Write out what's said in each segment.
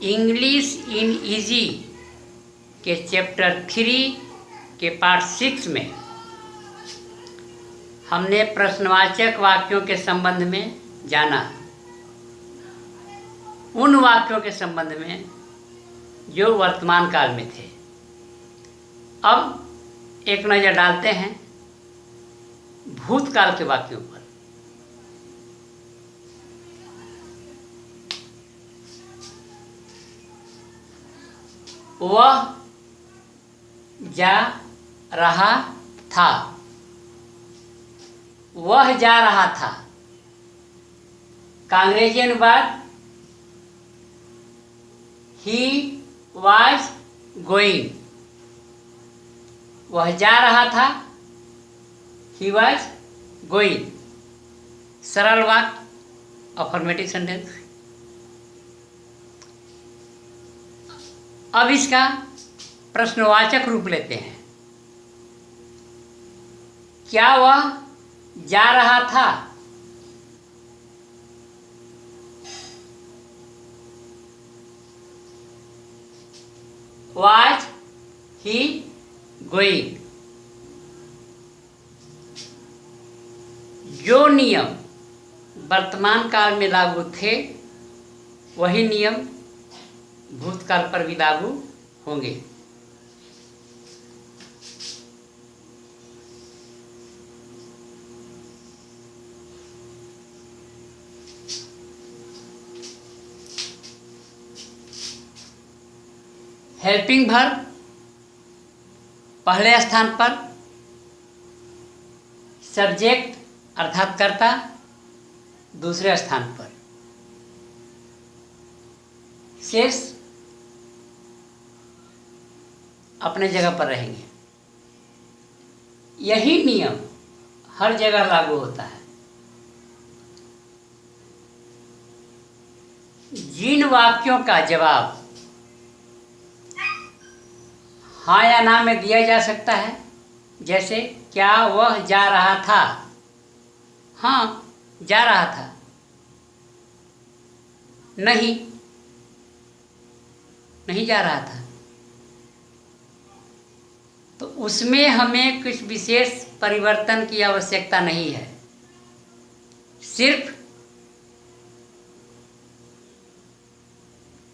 English in easy के chapter 3 के part 6 में हमने प्रश्नवाचक वाक्यों के संबंध में जाना। उन वाक्यों के संबंध में जो वर्तमान काल में थे। अब एक नज़र डालते हैं भूतकाल के वाक्यों पर। वह जा रहा था। वह जा रहा था का अंग्रेजी अनुवाद ही वॉज गोइंग। वह जा रहा था, ही वॉज गोइंग। सरल वाक्य, अफर्मेटिव सेंटेंस। अब इसका प्रश्नवाचक रूप लेते हैं। क्या वह जा रहा था? Was he going? जो नियम वर्तमान काल में लागू थे वही नियम भूतकाल पर भी लागू होंगे। हेल्पिंग वर्ब पहले स्थान पर, सब्जेक्ट अर्थात कर्ता दूसरे स्थान पर, शेष अपने जगह पर रहेंगे। यही नियम हर जगह लागू होता है। जिन वाक्यों का जवाब हाँ या ना में दिया जा सकता है, जैसे क्या वह जा रहा था? हाँ, जा रहा था। नहीं, नहीं जा रहा था। तो उसमें हमें कुछ विशेष परिवर्तन की आवश्यकता नहीं है। सिर्फ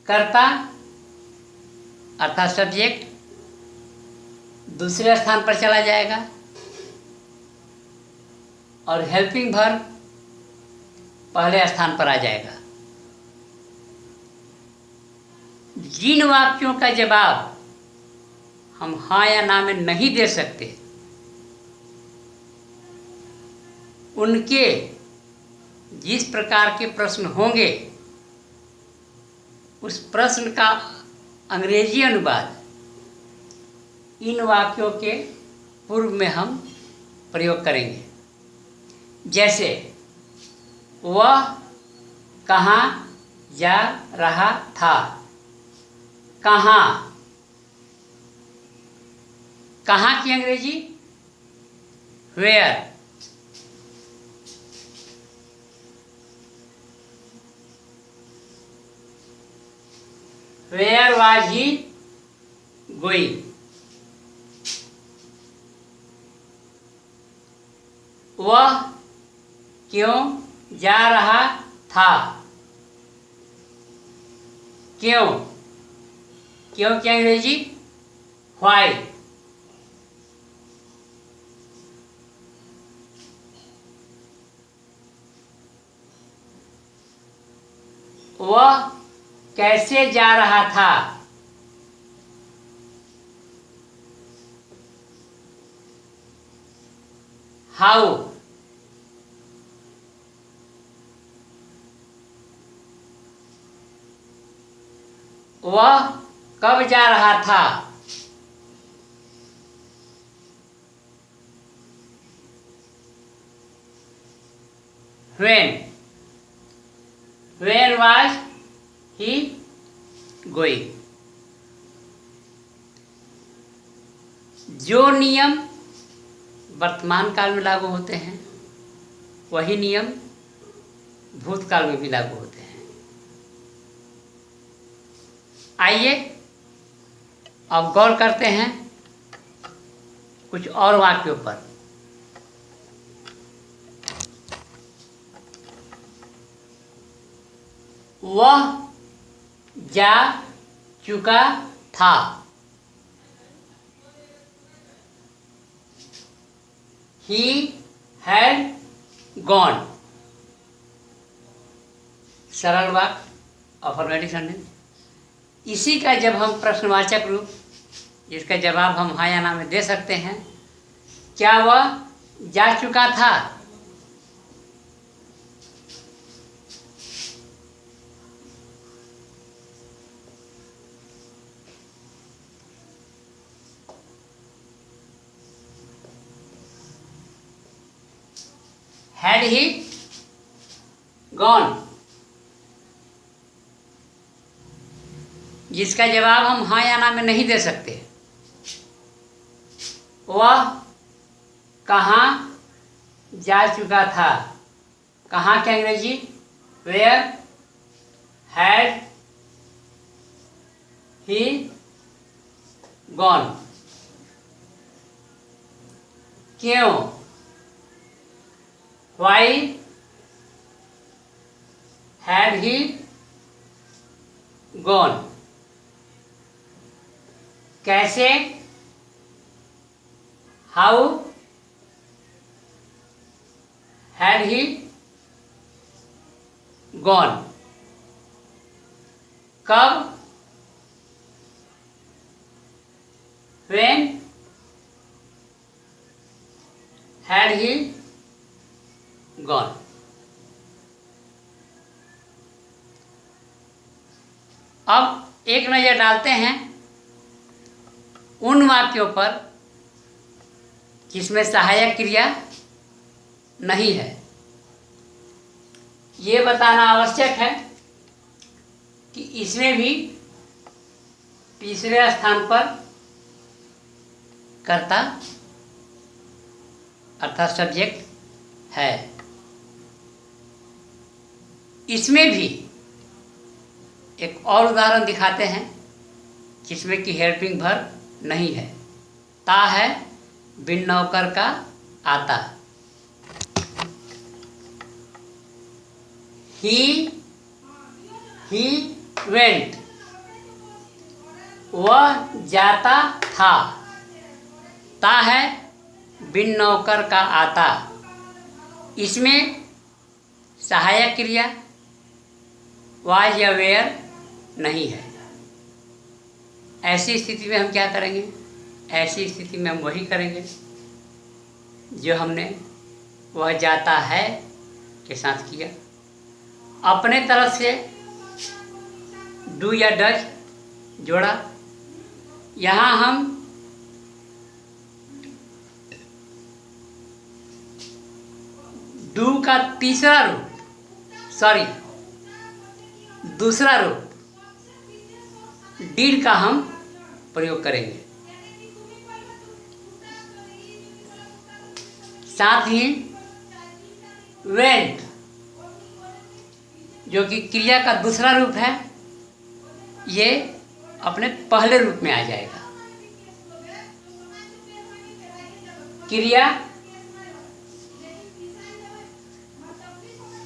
कर्ता अर्थात सब्जेक्ट दूसरे स्थान पर चला जाएगा और हेल्पिंग वर्ब पहले स्थान पर आ जाएगा। जिन वाक्यों का जवाब हम हाँ या ना में नहीं दे सकते, उनके जिस प्रकार के प्रश्न होंगे उस प्रश्न का अंग्रेजी अनुवाद इन वाक्यों के पूर्व में हम प्रयोग करेंगे। जैसे वह कहाँ जा रहा था? कहाँ, कहाँ की अंग्रेजी where. Where was he going? वह क्यों जा रहा था? क्यों, क्यों की अंग्रेजी व्हाई। वह कैसे जा रहा था? हाउ। वह कब जा रहा था? When. When was he going? जो नियम वर्तमान काल में लागू होते हैं वही नियम भूतकाल में भी लागू होते हैं। आइए अब गौर करते हैं कुछ और वाक्यों पर। वह जा चुका था। He had gone। सरल वाक्य, अफर्मेटिव सेंटेंस। इसी का जब हम प्रश्नवाचक रूप, जिसका जवाब हम हाँ या ना में दे सकते हैं, क्या वह जा चुका था? Had he gone? जिसका जवाब हम हाँ या ना में नहीं दे सकते। वह कहाँ जा चुका था? कहाँ की अंग्रेजी वेयर हैड ही गॉन। क्यों? Why had he gone? कैसे? How had he gone? कब? When had he gone? अब एक नज़र डालते हैं उन वाक्यों पर जिसमें सहायक क्रिया नहीं है। ये बताना आवश्यक है कि इसमें भी तीसरे स्थान पर कर्ता अर्थात सब्जेक्ट है। इसमें भी एक और उदाहरण दिखाते हैं जिसमें कि हेल्पिंग वर्ब नहीं है। ता है बिन नौकर का आता। He went. वह जाता था। ता है बिन नौकर का आता। इसमें सहायक क्रिया वाज या वेयर नहीं है। ऐसी स्थिति में हम क्या करेंगे? ऐसी स्थिति में हम वही करेंगे जो हमने वह जाता है के साथ किया। अपने तरफ से डू या डज जोड़ा। यहाँ हम डू का दूसरा रूप डिड का हम प्रयोग करेंगे। साथ ही वेंट जो कि क्रिया का दूसरा रूप है, ये अपने पहले रूप में आ जाएगा। क्रिया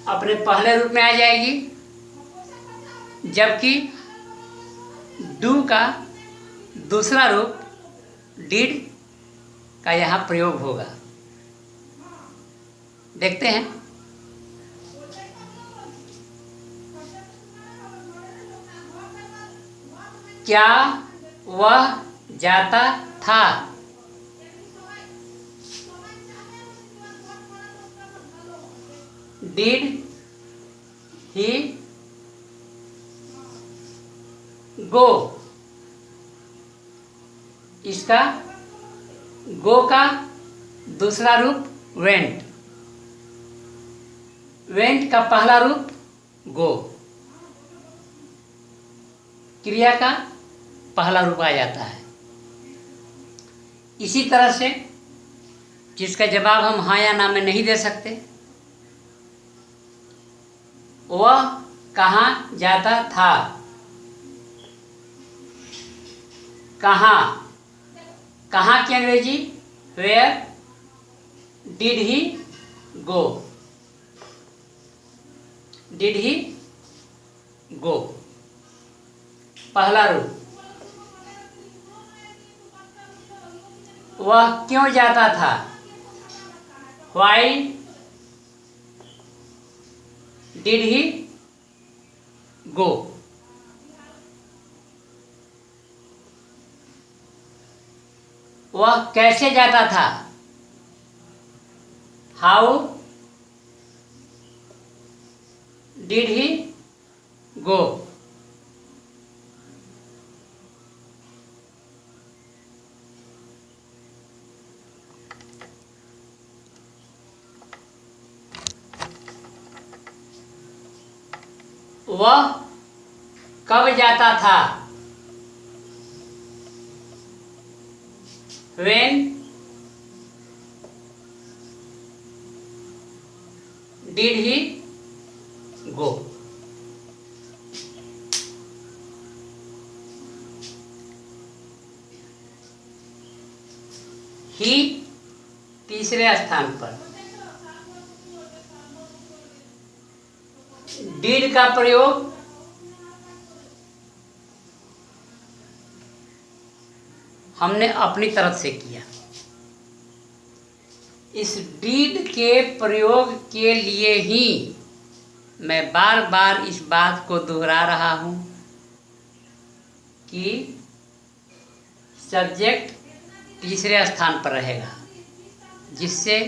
अपने पहले रूप में आ जाएगी, जबकि डू का दूसरा रूप डिड का यहाँ प्रयोग होगा। देखते हैं। क्या वह जाता था? डिड ही गो। इसका गो का दूसरा रूप वेंट। वेंट का पहला रूप गो। क्रिया का पहला रूप आ जाता है। इसी तरह से जिसका जवाब हम हाँ या ना में नहीं दे सकते, वह कहाँ जाता था? कहाँ, कहाँ की अंग्रेजी where did he go, did he go. पहला रूप, वह क्यों जाता था, व्हाई डिड ही गो। वह कैसे जाता था, हाउ डिड ही गो। वह कब जाता था, when did he go। ही तीसरे स्थान पर। डिड का प्रयोग हमने अपनी तरफ से किया। इस डिड के प्रयोग के लिए ही मैं बार बार इस बात को दोहरा रहा हूँ कि सब्जेक्ट तीसरे स्थान पर रहेगा, जिससे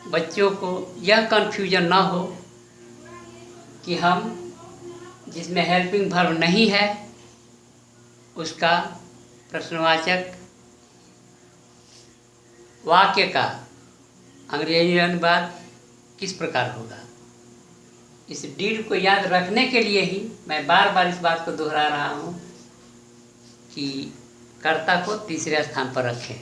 बच्चों को यह कन्फ्यूजन ना हो कि हम जिसमें हेल्पिंग वर्ब नहीं है उसका प्रश्नवाचक वाक्य का अंग्रेजी अनुवाद किस प्रकार होगा। इस डिड को याद रखने के लिए ही मैं बार बार इस बात को दोहरा रहा हूँ कि कर्ता को तीसरे स्थान पर रखें।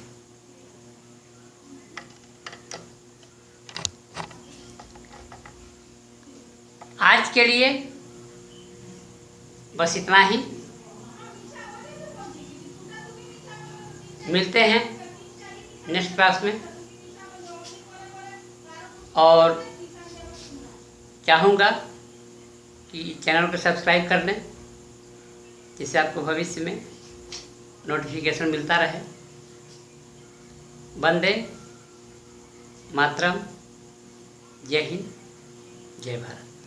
आज के लिए बस इतना ही। मिलते हैं नेक्स्ट क्लास में, और चाहूँगा कि चैनल को सब्सक्राइब कर लें, जिससे आपको भविष्य में नोटिफिकेशन मिलता रहे। वंदे मातरम। जय हिंद, जय भारत।